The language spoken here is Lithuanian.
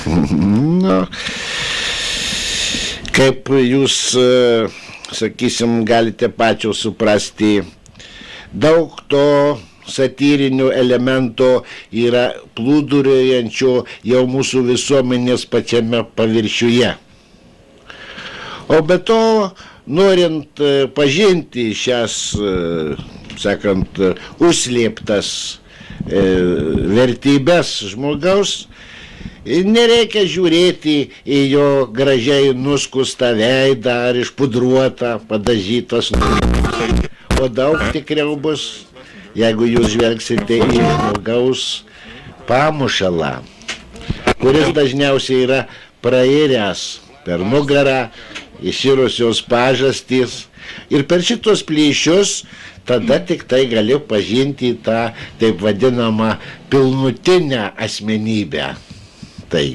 Nu, kaip jūs, sakysim, galite pačios suprasti, daug to satyrinių elementų yra plūduriuojančių jau mūsų visuomenės pačiame paviršiuje. O be to, norint pažinti šias, sakant, užslėptas vertybės žmogaus, nereikia žiūrėti į jo gražiai nuskustą veidą ar išpudruotą, padažytas nuotraukas, o daug tikriau bus, jeigu jūs žvelgsite į žmogaus pamušalą, kuris dažniausiai yra prairęs per nugarą, iširusios pažastys, ir per šitos plyšius tada tik tai gali pažinti tą taip vadinamą pilnutinę asmenybę. Tai